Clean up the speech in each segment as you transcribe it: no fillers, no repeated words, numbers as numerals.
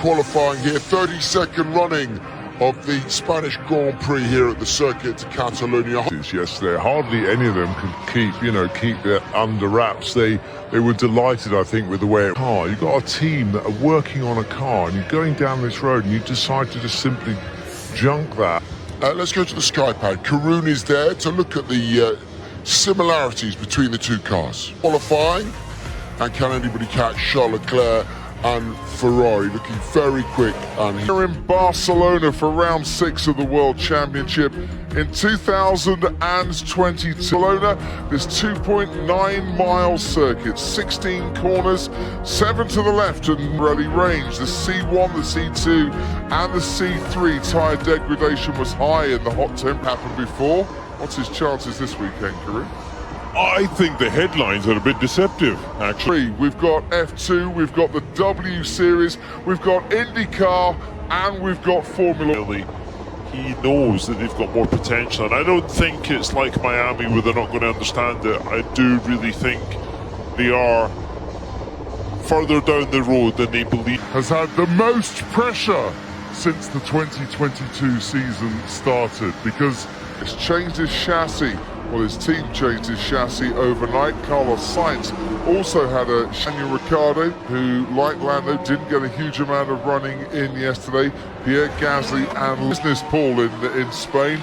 qualifying here, 32nd running of the Spanish Grand Prix here at the circuit to Catalonia. Yesterday, hardly any of them could keep it under wraps. They were delighted, I think, with the way you've got a team that are working on a car, and you're going down this road, and you decide to just simply junk that. Let's go to the Skypad. Karun is there to look at the similarities between the two cars. Qualifying, and can anybody catch Charles Leclerc and Ferrari, looking very quick. And here in Barcelona for round 6 of the World Championship in 2022. Barcelona, this 2.9-mile circuit, 16 corners, 7 to the left, and rally range. The C1, the C2, and the C3 tyre degradation was high in the hot temp happened before. What's his chances this weekend, Karim? I think the headlines are a bit deceptive, actually. We've got F2, we've got the W Series, we've got IndyCar, and we've got Formula. He knows that they've got more potential, and I don't think it's like Miami where they're not going to understand it. I do really think they are further down the road than they believe. Has had the most pressure since the 2022 season started, because it's changed his chassis. Well, his team changed his chassis overnight. Carlos Sainz also had a Daniel Ricciardo, who, like Lando, didn't get a huge amount of running in yesterday. Pierre Gasly and business Paul in Spain.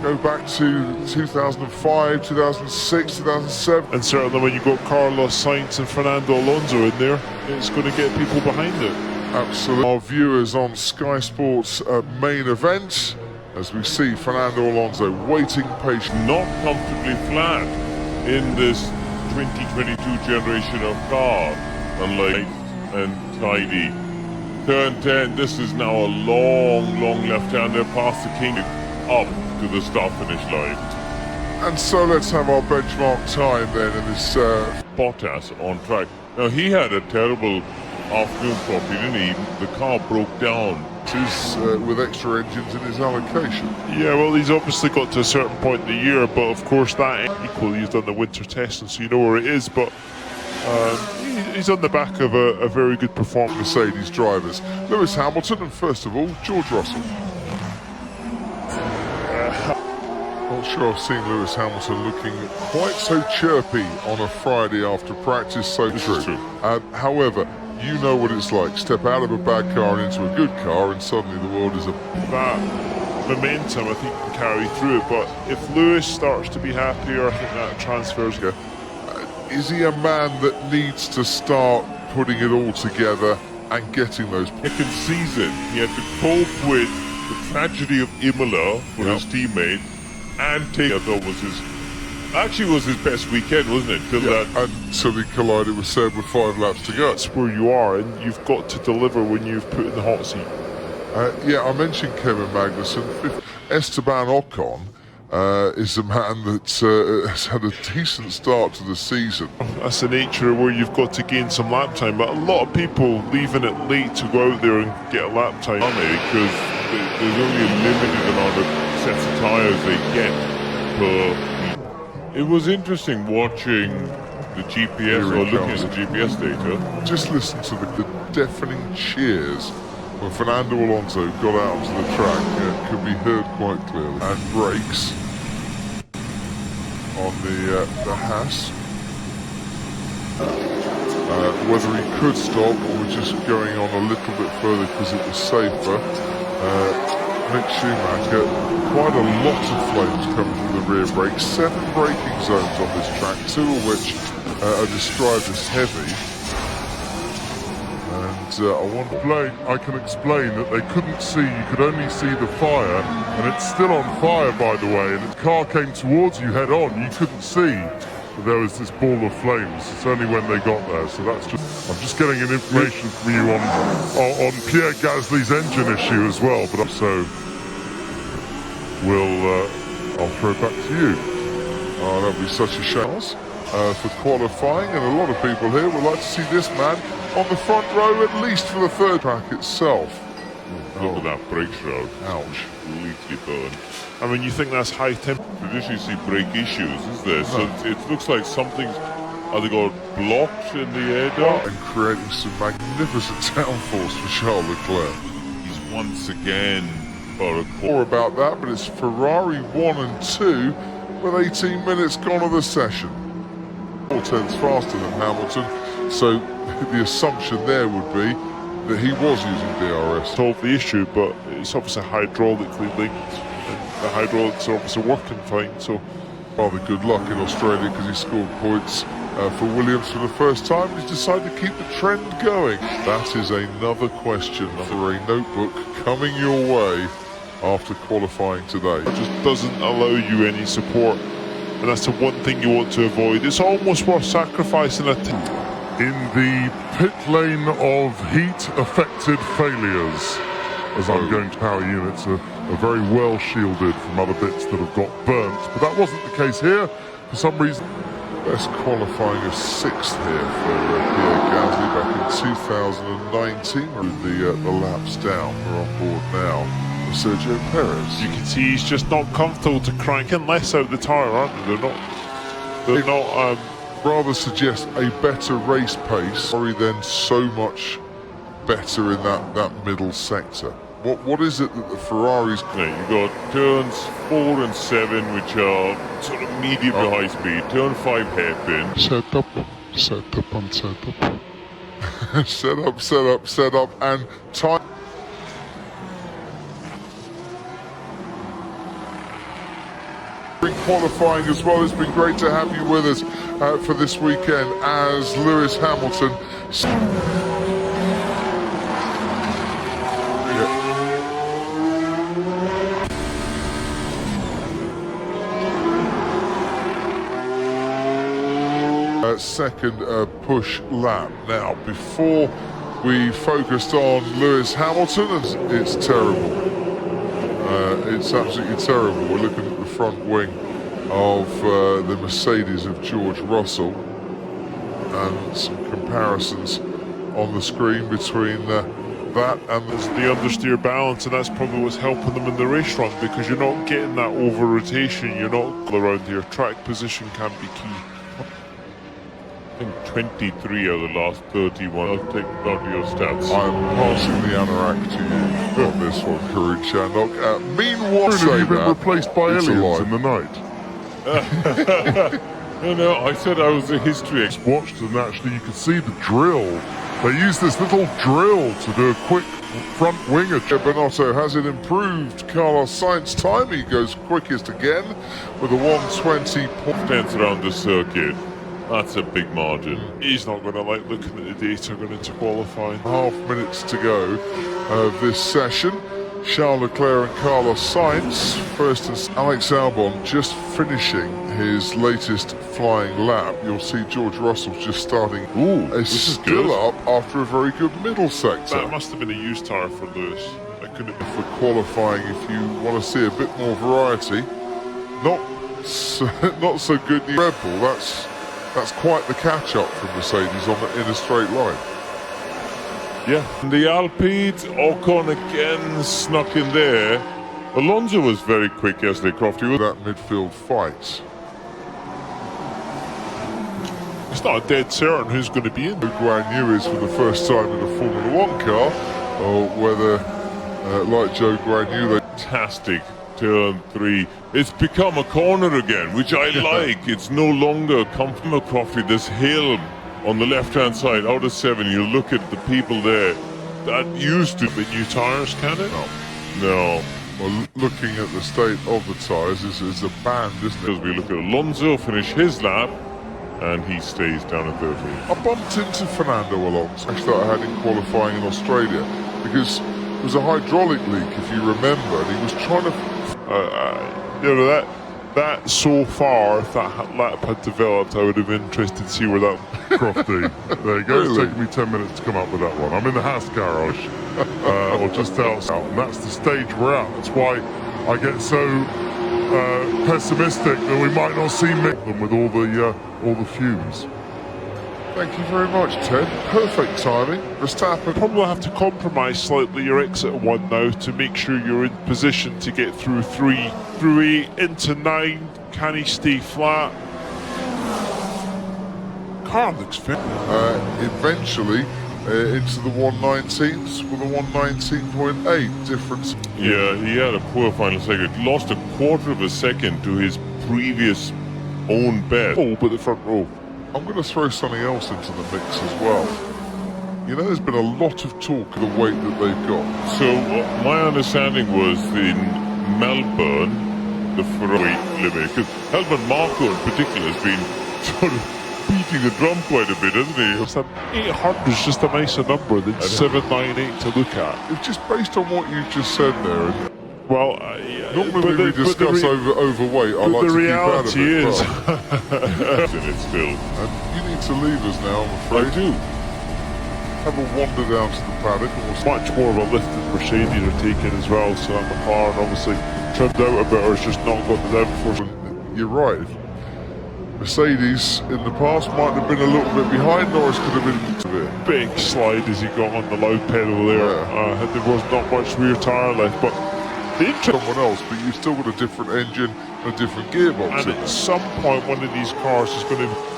Go back to 2005, 2006, 2007. And certainly when you've got Carlos Sainz and Fernando Alonso in there, it's going to get people behind it. Absolutely. Our viewers on Sky Sports main event, as we see Fernando Alonso waiting patiently. Not comfortably flat in this 2022 generation of car, unlike and tidy. Turn 10, this is now a long left-hander past the king, up to the start-finish line. And so let's have our benchmark time then in this Bottas on track. Now he had a terrible afternoon property, didn't he? The car broke down. With extra engines in his allocation. Yeah, well, he's obviously got to a certain point in the year, but of course that equally he's done the winter testing, so you know where it is. But he's on the back of a very good performance. Mercedes drivers, Lewis Hamilton, and first of all, George Russell. Not sure I've seen Lewis Hamilton looking quite so chirpy on a Friday after practice. So true. However, you know what it's like. Step out of a bad car and into a good car, and suddenly the world is that momentum, I think, can carry through it. But if Lewis starts to be happier, I think that transfers. Is he a man that needs to start putting it all together and getting those? Second season, he had to cope with the tragedy of Imola for his teammate, and take. I thought was his best weekend, wasn't it? Until he collided with Seb with 5 laps to go. That's where you are, and you've got to deliver when you've put in the hot seat. I mentioned Kevin Magnussen. Esteban Ocon is a man that has had a decent start to the season. That's the nature where you've got to gain some lap time, but a lot of people leaving it late to go out there and get a lap time, because there's only a limited amount of sets of tyres they get per. It was interesting watching the GPS, or looking at the GPS data. Just listen to the deafening cheers when Fernando Alonso got out onto the track. It could be heard quite clearly. And brakes on the Haas. Whether he could stop or was just going on a little bit further because it was safer. Mick Schumacher, quite a lot of flames coming from the rear brakes. 7 braking zones on this track, 2 of which are described as heavy. And I can explain that they couldn't see, you could only see the fire, and it's still on fire, by the way, and the car came towards you head on, you couldn't see that there was this ball of flames. It's only when they got there, so that's just, I'm just getting an information from you on Pierre Gasly's engine issue as well, but also I'll throw it back to you. Oh, that'd be such a shame for qualifying, and a lot of people here would like to see this man on the front row, at least for the third track itself. Look at that brake shroud. Ouch. Completely burned. I mean, you think that's high temperature. Traditionally see brake issues, is there? So it looks like something's They got blocked in the air dart. And creating some magnificent downforce for Charles Leclerc. He's once again got a More about that, but it's Ferrari 1 and 2 with 18 minutes gone of the session. 4/10 faster than Hamilton, so the assumption there would be that he was using DRS. solve the issue, but it's obviously hydraulically linked, and the hydraulics are obviously working fine, so Rather good luck in Australia because he scored points for Williams for the first time. He's decided to keep the trend going. That is another question for a notebook coming your way after qualifying today. it just doesn't allow you any support, and that's the one thing you want to avoid. It's almost worth sacrificing a In the pit lane of heat-affected failures, as I'm going to power units are very well shielded from other bits that have got burnt. But that wasn't the case here. For some reason, Best qualifying of 6th here for Pierre Gasly back in 2019. The laps down. We're on board now for Sergio Perez. You can see he's just not comfortable to cranking less out the tyre, aren't they? They're not. Rather suggest a better race pace, sorry, then so much better in that middle sector. What is it that the Ferraris? No, you got turns 4 and 7, which are sort of medium to high speed. Turn 5 hairpin. set up and set up. set up, and time. Qualifying as well. It's been great to have you with us for this weekend as Lewis Hamilton. Second push lap. Now, before we focused on Lewis Hamilton, it's terrible. It's absolutely terrible. We're looking at the front wing of the Mercedes of George Russell, and some comparisons on the screen between that and The understeer balance, and that's probably what's helping them in the race run, because you're not getting that over rotation. You're not around here. Track position can be key. I think 23 out of the last 31. I'll take down to your stats. I'm passing the anorak to you on this one, Karun Chandok. Meanwhile, have you been replaced by It's a aliens lie. in the night? No, I said I was a history expert. Watched, and actually you could see the drill. They used this little drill to do a quick front wing adjust. Benotto, has it improved Carlos Sainz's time? He goes quickest again with a 120. Tenths around the circuit. That's a big margin. He's not going to like looking at the data going into qualifying. Half minutes to go of this session. Charles Leclerc and Carlos Sainz first, and Alex Albon just finishing his latest flying lap. You'll see George Russell's just starting. It's still good. up after a very good middle sector. That must have been a used tyre for Lewis. That couldn't have been. For qualifying, if you want to see a bit more variety, not so good news. Red Bull, that's quite the catch-up from Mercedes in a straight line. Yeah. And the Alpines, Ocon again snuck in there. Alonso was very quick yesterday, Crofty. That midfield fight. It's not dead certain who's going to be in. Guan Yu is for the first time in a Formula 1 car, or whether, like Joe Guan Yu, they Fantastic. Turn 3. It's become a corner again, which I like. It's no longer comfortable, Crofty. This hill on the left-hand side, out of 7, you look at the people there. That used to be new tyres, can it? No. Well, looking at the state of the tyres, is a band, isn't it? Because we look at Alonso finish his lap, and he stays down at 30. I bumped into Fernando Alonso that I had in qualifying in Australia, because it was a hydraulic leak, if you remember, and he was trying to... That so far, if that lap had developed, I would have been interested to see where that... Crofty. There you go. Really? It's taken me 10 minutes to come up with that one. I'm in the Haas garage, or just outside, and that's the stage we're at. That's why I get so pessimistic that we might not see them with all the fumes. Thank you very much, Ted. Perfect timing. Verstappen. Probably have to compromise slightly your exit 1 now to make sure you're in position to get through 3, through 8, into 9. Can he stay flat? car looks fair. Eventually into the 119s with a 119.8 difference. Yeah, he had a poor final second. Lost a quarter of a second to his previous own best. Oh, but the front row. I'm going to throw something else into the mix as well. You know, there's been a lot of talk of the weight that they've got. So my understanding was in Melbourne, the weight limit, because Helmut Marko in particular has been sort of beating the drum quite a bit, hasn't he? 800 is just a nicer number than 798 to look at. It's just based on what you just said there. Well, normally we discuss overweight. I like to keep out of it. The reality is, in it still. And you need to leave us now, I'm afraid. I do. Have a wander down to the paddock. And we'll Much more of a lift than Mercedes are taking as well. So that McLaren obviously trimmed out a bit, or it's just not got the downforce. You're right. Mercedes in the past might have been a little bit behind. Norris could have been a bit. Big slide as he got on the loud pedal there. There was not much rear tyre left, but someone else, but you've still got a different engine and a different gearbox. And at some point, one of these cars is going to.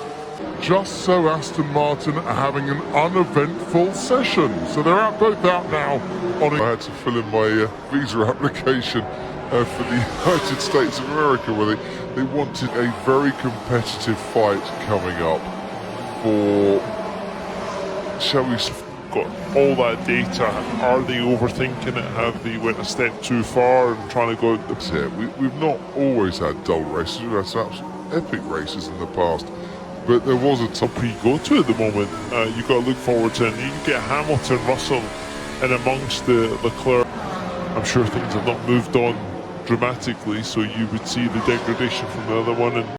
Just so Aston Martin are having an uneventful session. So they're both out now. I had to fill in my visa application for the United States of America, where they wanted a very competitive fight coming up for, shall we say, got all that data. Are they overthinking it? Have they went a step too far and trying to go? That's it. We've not always had dull races. We've had some absolute epic races in the past. But there was a top you go to at the moment. You've got to look forward to it. You can get Hamilton, Russell, and amongst the Leclerc. I'm sure things have not moved on dramatically, so you would see the degradation from the other one. And